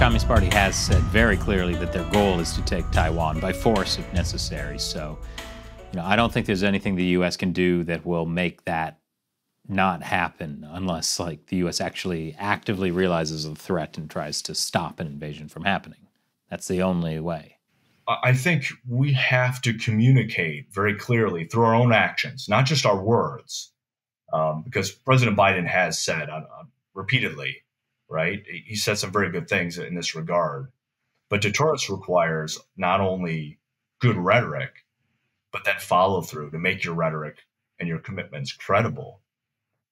Communist Party has said very clearly that their goal is to take Taiwan by force if necessary. So, I don't think there's anything the U.S. can do that will make that not happen unless, like, the U.S. actually actively realizes the threat and tries to stop an invasion from happening. That's the only way. I think we have to communicate very clearly through our own actions, not just our words, because President Biden has said repeatedly, right? He said some very good things in this regard. But deterrence requires not only good rhetoric, but then follow through to make your rhetoric and your commitments credible.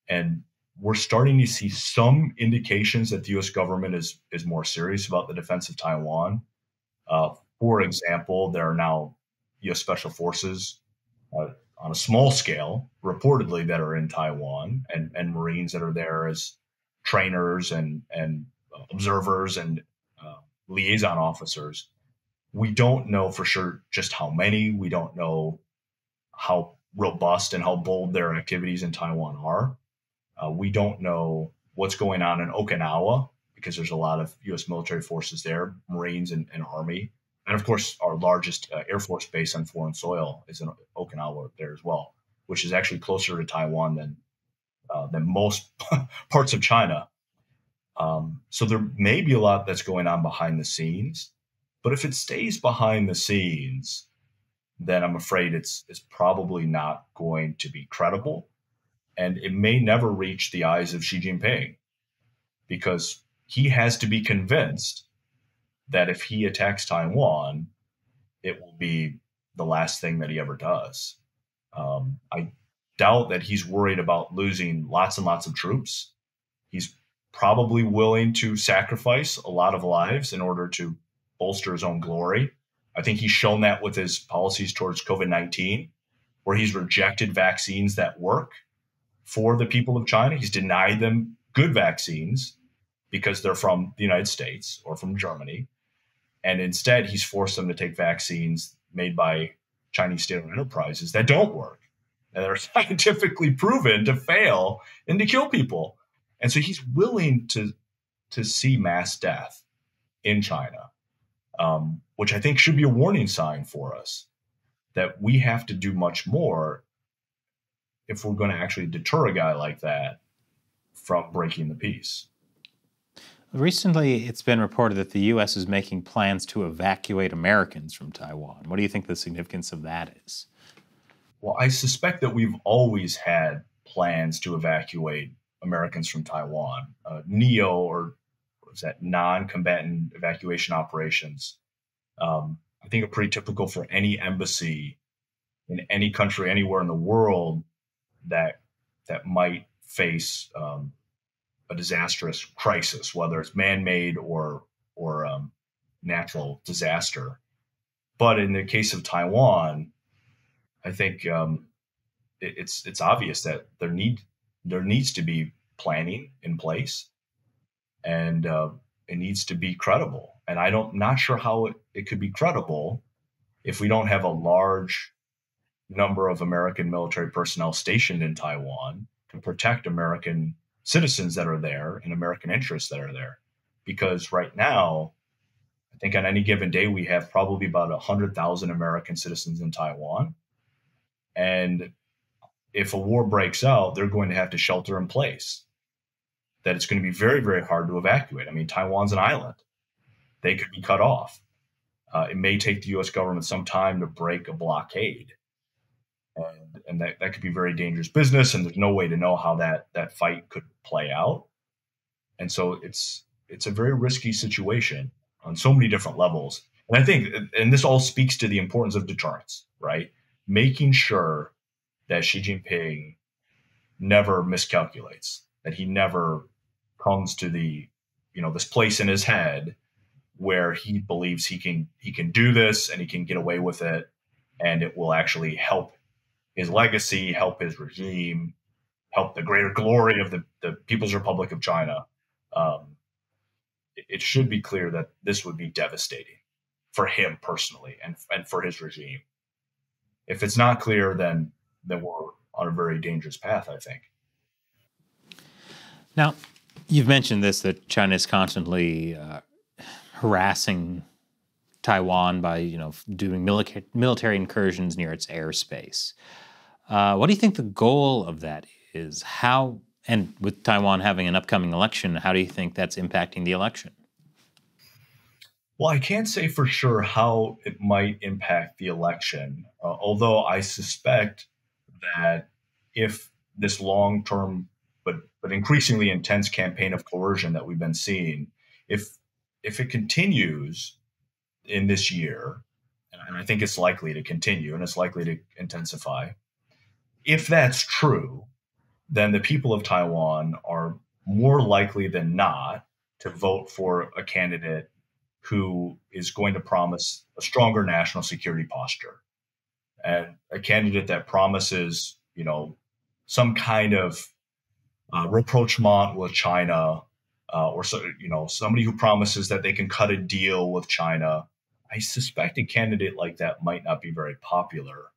And we're starting to see some indications that the U.S. government is more serious about the defense of Taiwan. For example, there are now U.S. Special Forces on a small scale, reportedly, that are in Taiwan, and Marines that are there as trainers and observers and liaison officers. We don't know for sure just how many. We don't know how robust and how bold their activities in Taiwan are. We don't know what's going on in Okinawa, because there's a lot of U.S. military forces there, Marines and Army. And of course, our largest Air Force base on foreign soil is in Okinawa there as well, which is actually closer to Taiwan than most parts of China. So there may be a lot that's going on behind the scenes, but if it stays behind the scenes, then I'm afraid it's probably not going to be credible, and it may never reach the eyes of Xi Jinping, because he has to be convinced that if he attacks Taiwan, it will be the last thing that he ever does. I doubt that he's worried about losing lots and lots of troops. He's probably willing to sacrifice a lot of lives in order to bolster his own glory. I think he's shown that with his policies towards COVID-19, where he's rejected vaccines that work for the people of China. He's denied them good vaccines because they're from the United States or from Germany. And instead, he's forced them to take vaccines made by Chinese state-owned enterprises that don't work, and are scientifically proven to fail and to kill people. And so he's willing to see mass death in China, which I think should be a warning sign for us that we have to do much more if we're going to actually deter a guy like that from breaking the peace. Recently, it's been reported that the U.S. is making plans to evacuate Americans from Taiwan. What do you think the significance of that is? Well, I suspect that we've always had plans to evacuate Americans from Taiwan. NEO, or what is that, non-combatant evacuation operations, I think are pretty typical for any embassy in any country anywhere in the world that might face a disastrous crisis, whether it's man-made or natural disaster. But in the case of Taiwan, I think it's obvious that there needs to be planning in place, and it needs to be credible. And not sure how it could be credible if we don't have a large number of American military personnel stationed in Taiwan to protect American citizens that are there and American interests that are there. Because right now, I think on any given day, we have probably about 100,000 American citizens in Taiwan. And if a war breaks out, they're going to have to shelter in place. That it's going to be very, very hard to evacuate. I mean, Taiwan's an island. They could be cut off. It may take the U.S. government some time to break a blockade. And that could be very dangerous business, and there's no way to know how that fight could play out. And so it's a very risky situation on so many different levels. And I think, and this all speaks to the importance of deterrence, right? Making sure that Xi Jinping never miscalculates, that he never comes to this place in his head where he believes he can do this and he can get away with it, and it will actually help his legacy, help his regime, help the greater glory of the People's Republic of China. It should be clear that this would be devastating for him personally and for his regime. If it's not clear, then we're on a very dangerous path, I think. Now, you've mentioned this, that China is constantly harassing Taiwan by, doing military incursions near its airspace. What do you think the goal of that is? How, and with Taiwan having an upcoming election, how do you think that's impacting the election? Well, I can't say for sure how it might impact the election, although I suspect that if this long-term but increasingly intense campaign of coercion that we've been seeing, if it continues in this year, and I think it's likely to continue and it's likely to intensify, if that's true, then the people of Taiwan are more likely than not to vote for a candidate who is going to promise a stronger national security posture, and a candidate that promises, some kind of rapprochement with China, or somebody who promises that they can cut a deal with China. I suspect a candidate like that might not be very popular,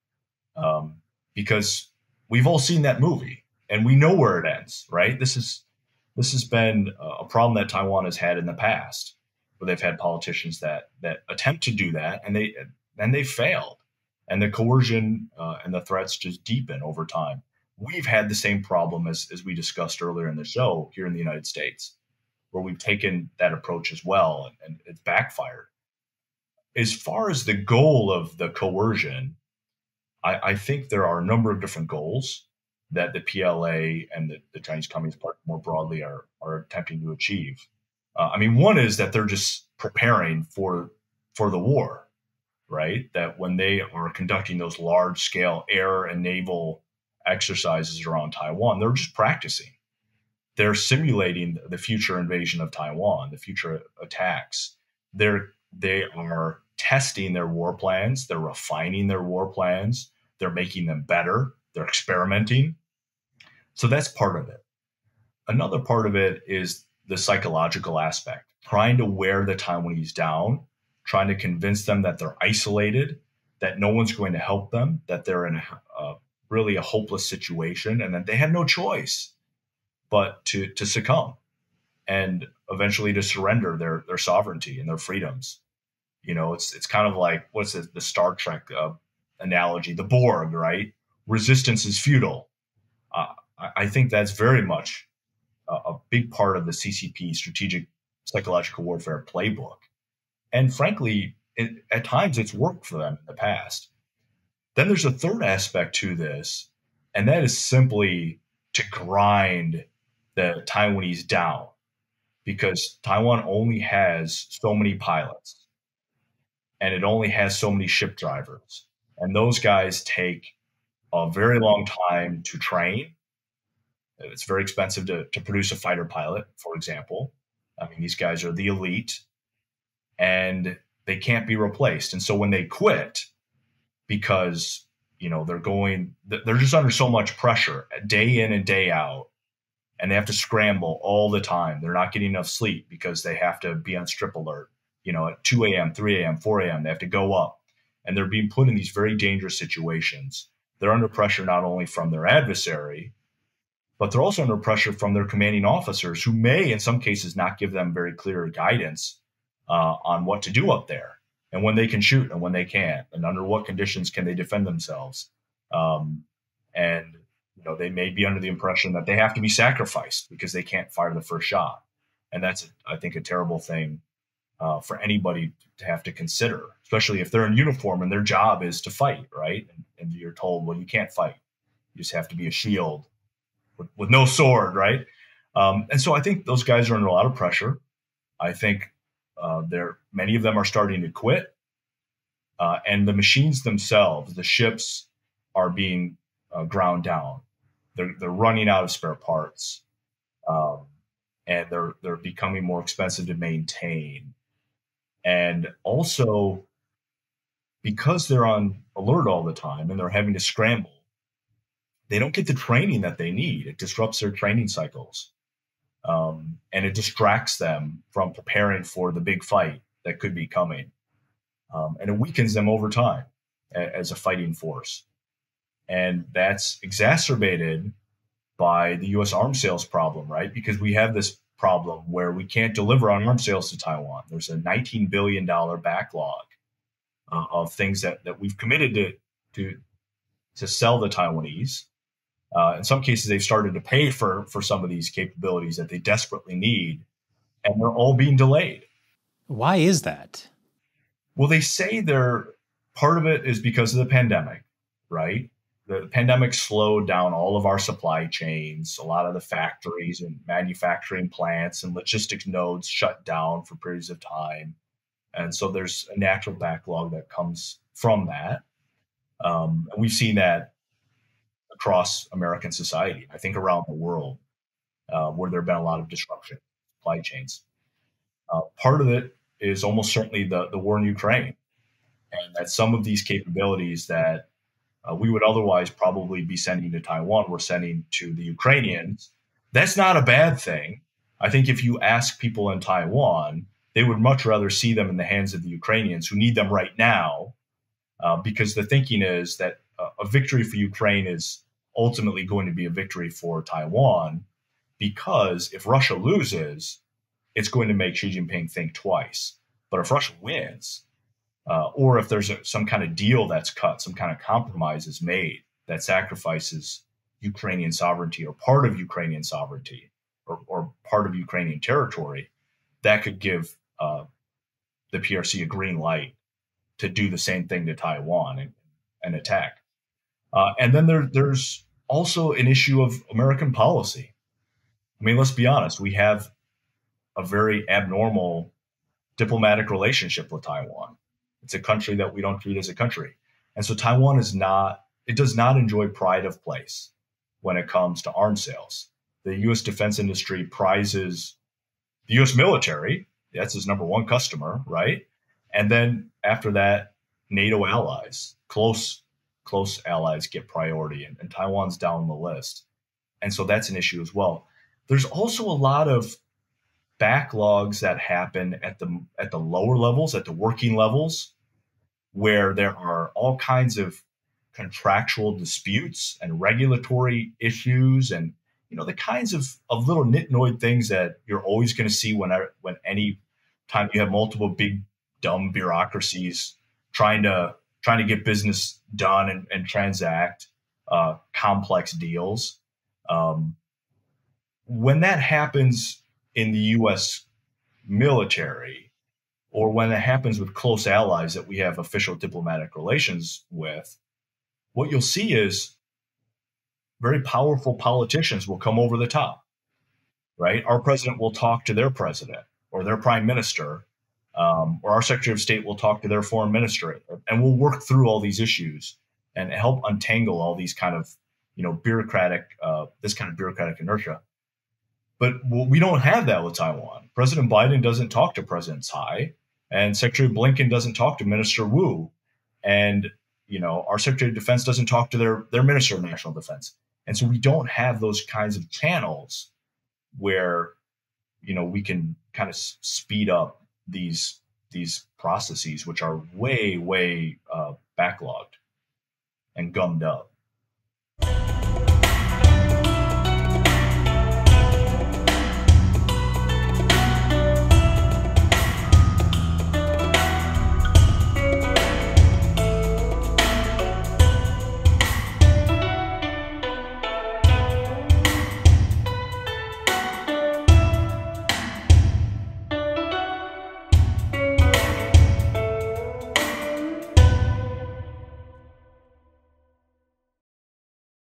because we've all seen that movie and we know where it ends, right? This has been a problem that Taiwan has had in the past, where they've had politicians that attempt to do that and they failed, and the coercion and the threats just deepen over time. We've had the same problem as we discussed earlier in the show here in the United States, where we've taken that approach as well, and it's backfired. As far as the goal of the coercion, I think there are a number of different goals that the PLA and the Chinese Communist Party more broadly are attempting to achieve. One is that they're just preparing for the war, right? That when they are conducting those large-scale air and naval exercises around Taiwan, they're just practicing. They're simulating the future invasion of Taiwan, the future attacks. They are testing their war plans. They're refining their war plans. They're making them better. They're experimenting. So that's part of it. Another part of it is the psychological aspect, trying to wear the Taiwanese down, trying to convince them that they're isolated, that no one's going to help them, that they're in really a hopeless situation, and that they have no choice but to succumb and eventually to surrender their sovereignty and their freedoms. It's kind of like, what's the Star Trek analogy, the Borg, right? Resistance is futile. I think that's very much a big part of the CCP strategic psychological warfare playbook. And frankly, at times it's worked for them in the past. Then there's a third aspect to this, and that is simply to grind the Taiwanese down, because Taiwan only has so many pilots and it only has so many ship drivers. And those guys take a very long time to train. It's very expensive to produce a fighter pilot, for example. These guys are the elite and they can't be replaced. And so when they quit, because they're just under so much pressure day in and day out, and they have to scramble all the time. They're not getting enough sleep because they have to be on strip alert, at 2 a.m., 3 a.m., 4 a.m. They have to go up, and they're being put in these very dangerous situations. They're under pressure not only from their adversary, but they're also under pressure from their commanding officers, who may, in some cases, not give them very clear guidance on what to do up there, and when they can shoot and when they can't, and under what conditions can they defend themselves. And they may be under the impression that they have to be sacrificed because they can't fire the first shot. And that's, I think, a terrible thing for anybody to have to consider, especially if they're in uniform and their job is to fight, right? And you're told, well, you can't fight. You just have to be a shield with no sword, right? And so I think those guys are under a lot of pressure. I think many of them are starting to quit. And the machines themselves, the ships, are being ground down. They're running out of spare parts, and they're becoming more expensive to maintain. And also, because they're on alert all the time and they're having to scramble, they don't get the training that they need. It disrupts their training cycles, and it distracts them from preparing for the big fight that could be coming, and it weakens them over time as a fighting force. And that's exacerbated by the U.S. arms sales problem, right? Because we have this problem where we can't deliver on arms sales to Taiwan. There's a $19 billion backlog of things that we've committed to sell the Taiwanese. In some cases, they've started to pay for some of these capabilities that they desperately need, and they're all being delayed. Why is that? Well, they say part of it is because of the pandemic, right? The pandemic slowed down all of our supply chains. A lot of the factories and manufacturing plants and logistics nodes shut down for periods of time. And so there's a natural backlog that comes from that. We've seen that across American society, I think around the world, where there have been a lot of disruption in supply chains. Part of it is almost certainly the war in Ukraine, and that some of these capabilities that we would otherwise probably be sending to Taiwan, we're sending to the Ukrainians. That's not a bad thing. I think if you ask people in Taiwan, they would much rather see them in the hands of the Ukrainians who need them right now, because the thinking is that a victory for Ukraine is ultimately going to be a victory for Taiwan, because if Russia loses, it's going to make Xi Jinping think twice. But if Russia wins, or if there's some kind of deal that's cut, some kind of compromise is made that sacrifices Ukrainian sovereignty or part of Ukrainian sovereignty or part of Ukrainian territory, that could give the PRC a green light to do the same thing to Taiwan and attack. And then there's also an issue of American policy. I mean, let's be honest, we have a very abnormal diplomatic relationship with Taiwan. It's a country that we don't treat as a country. And so Taiwan does not enjoy pride of place when it comes to arms sales. The U.S. defense industry prizes the U.S. military. That's his number one customer, right? And then after that, NATO allies, close allies get priority, and Taiwan's down the list. And so that's an issue as well. There's also a lot of backlogs that happen at the lower levels, at the working levels, where there are all kinds of contractual disputes and regulatory issues, and the kinds of little nitnoid things that you're always going to see when any time you have multiple big dumb bureaucracies trying to get business done and transact complex deals. When that happens in the U.S. military, or when it happens with close allies that we have official diplomatic relations with, what you'll see is very powerful politicians will come over the top, right? Our president will talk to their president or their prime minister, or our secretary of state will talk to their foreign minister, and we'll work through all these issues and help untangle all these kind of, bureaucratic inertia. But we don't have that with Taiwan. President Biden doesn't talk to President Tsai, and Secretary Blinken doesn't talk to Minister Wu, and our Secretary of Defense doesn't talk to their Minister of National Defense. And so we don't have those kinds of channels where we can kind of speed up these processes, which are way backlogged and gummed up.